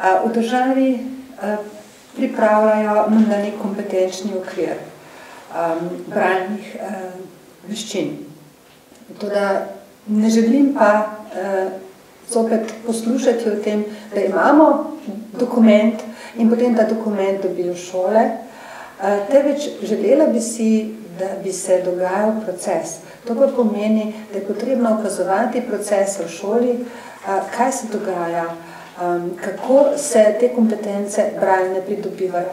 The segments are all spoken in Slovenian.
V državi pripravljajo na nek kompetenčni okvir bralnih veščin. Toda ne želim pa zopet poslušati o tem, da imamo dokument in potem ta dokument dobijo šole, temveč želela bi si, da bi se dogajal proces. To pa pomeni, da je potrebno opazovati procese v šoli, kaj se dogaja, kako se te kompetence bralne pridobivajo.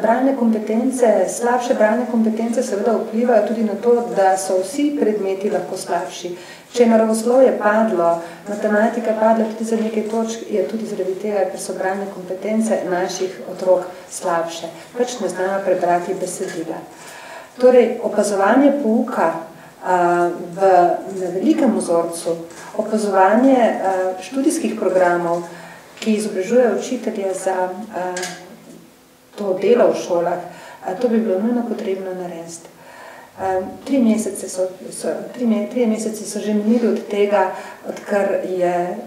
Bralne kompetence, slabše bralne kompetence seveda vplivajo tudi na to, da so vsi predmeti lahko slabši. Če je naravoslovje padlo, matematika padla tudi za nekaj točk, je tudi zaradi tega, ker so bralne kompetence naših otrok slabše. Pač ne znajo prebrati besedila. Torej, opazovanje pouka na velikem vzorcu, opazovanje študijskih programov, ki izobražujejo učitelje za to delo v šolah, to bi bilo nujno potrebno narediti. 3 mesece so že minili od tega, odkar je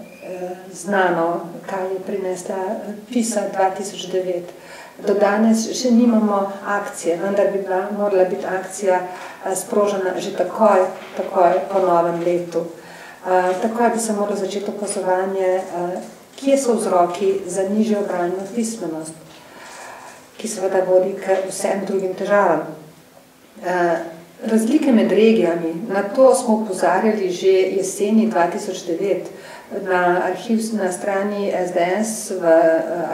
znano, kaj je prinesla PISA 2009. Do danes še nimamo akcije, vendar bi morala biti akcija sprožena že takoj po novem letu. Takoj bi se moralo začeti opazovanje, kje so vzroki za nižjo bralno pismenost, ki seveda vodi k vsem drugim težavam. Razlike med regijami, na to smo opozarjali že jeseni 2009. Na strani SDS v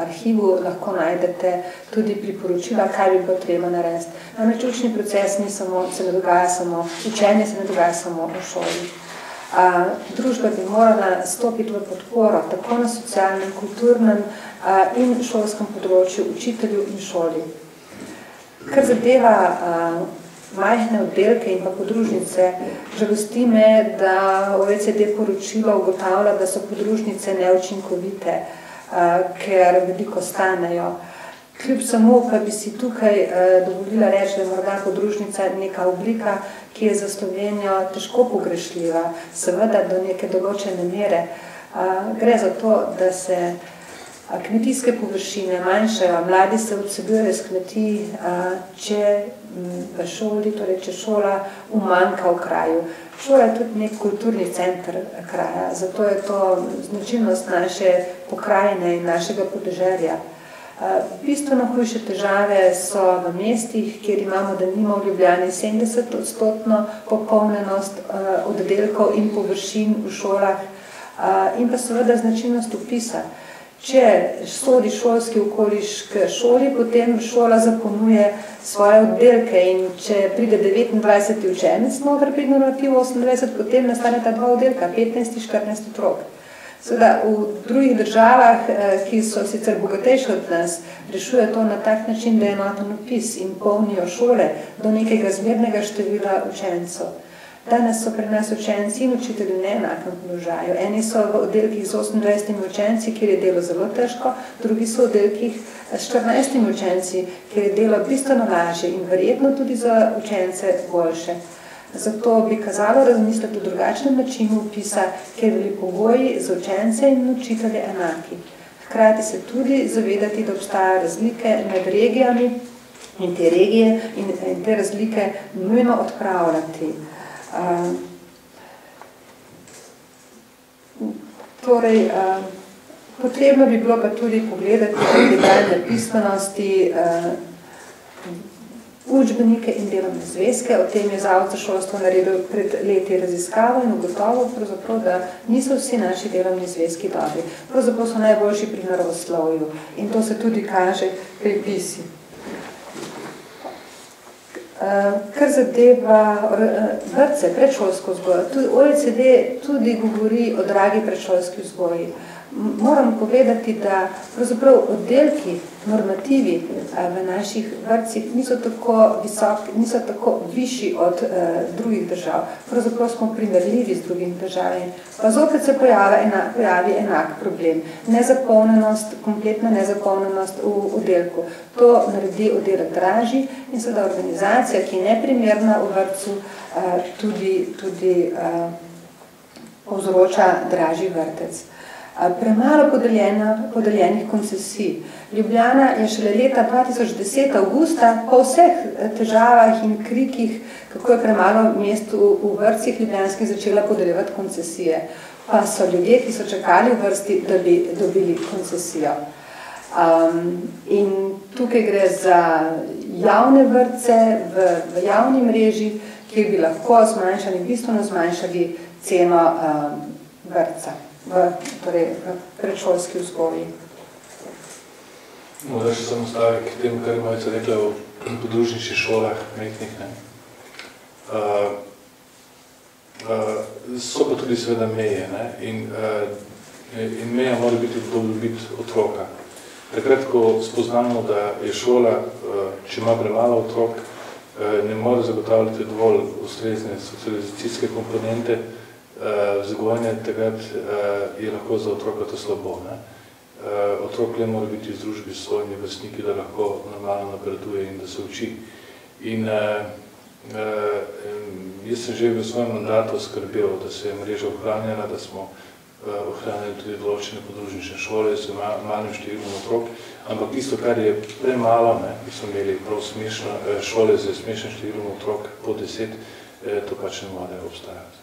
arhivu lahko najdete tudi priporočila, kaj bi bilo treba narediti. Namreč učni proces se ne dogaja samo, učenje se ne dogaja samo v šoli. Družba bi morala stopiti v podporo tako na socialnem, kulturnem in šolskem področju, učitelju in šoli. Kar zadeva majhne oddelke in pa podružnice, žalosti me, da OECD poročilo ugotavlja, da so podružnice neučinkovite, ker veliko stanejo. Kljub samo pa bi si tukaj dovolila reči, da je morda podružnica neka oblika, ki je za Slovenijo težko pogrešljiva, seveda do neke določene mere. Gre za to, da se kmetijske površine manjšajo, mladi se odseljujejo iz kmetij, če v šoli, torej če šola umanjka v kraju. Šola je tudi nek kulturni center kraja, zato je to značilnost naše pokrajine in našega podeželja. Bistveno hujše težave so v mestih, kjer imamo denimo v Ljubljani 70% popolnjenost oddelkov in površin v šolah in pa seveda značilnost vpisa. Če sodi šolski okoliš k šoli, potem šola zapolnjuje svoje oddelke in če pride 29. učenec noter pri normativu 28, potem nastaneta 2 oddelka, 15 in 14 otrok. Seveda, v drugih državah, ki so sicer bogatejše od nas, rešuje to na tak način, da je enoten vpis in polnijo šole do nekega zmernega števila učencev. Danes so pri nas učenci in učitelji v neenakem položaju. Eni so v oddelkih z 28 učenci, kjer je delo zelo težko, drugi so v oddelkih s 14 učenci, kjer je delo bistveno lažje in verjetno tudi za učence boljše. Zato bi kazalo razmisliti o drugačnem načinu vpisa, kjer bili pogoji za učence in učitelje enaki. Hkrati se tudi zavedati, da obstajajo razlike med regijami in te regije in te razlike nujno odpravljati. Potrebno bi bilo pa tudi pogledati digitalne pismenosti, učbenike in delovne zvezke. O tem je Zavod za šolstvo naredil pred leti raziskavo in ugotovil, da niso vsi naši delovni zvezki dobri. Pravzaprav so najboljši pri naravoslovju in to se tudi kaže pri pisi. Kar zadeva vrtce, predšolsko vzgojo, OECD tudi govori o dragi predšolski vzgoji. Moram povedati, da pravzaprav oddelki, normativi v naših vrtcih niso tako visoki, niso tako višji od drugih držav. Pravzaprav smo primerljivi z drugimi državami. Pa zopet se pojavi enak problem. Nezapolnjenost, kompletna nezapolnjenost v oddelku. To naredi oddelek dražji in seveda organizacija, ki je neprimerna v vrtcu, tudi povzroča dražji vrtec. Premalo podeljenih koncesij. Ljubljana je šele leta 2010 avgusta po vseh težavah in krikih, kako je premalo mest v vrtcih ljubljanskih, začela podeljevati koncesije. Pa so ljudje, ki so čakali v vrsti, da bi dobili koncesijo. In tukaj gre za javne vrtce v javni mreži, kjer bi lahko bistveno zmanjšali ceno vrtca, torej v predšolski vzgoji. Morda še samo stavek k temu, kar Majica rekla o podružničnih šolah, mehnih, ne. So pa tudi seveda meje, ne, in meja mora biti v dobrobit otroka. Takrat, ko spoznamo, da je šola, če ima premalo otrok, ne more zagotavljati dovolj ustrezne socializacijske komponente vzgojne, takrat je lahko za otroka to slabo. Ne? Otrok le mora biti v združbi s svojimi vrstniki, da lahko normalno napreduje in da se uči. In jaz sem že v svojem mandatu skrbel, da se je mreža ohranjala, da smo ohranjali tudi določene podružnične šole z malim številom otrok, ampak tisto, kar je premalo, ki smo imeli prav smešno šole z smešnim številom otrok po 10, to pač ne more obstajati.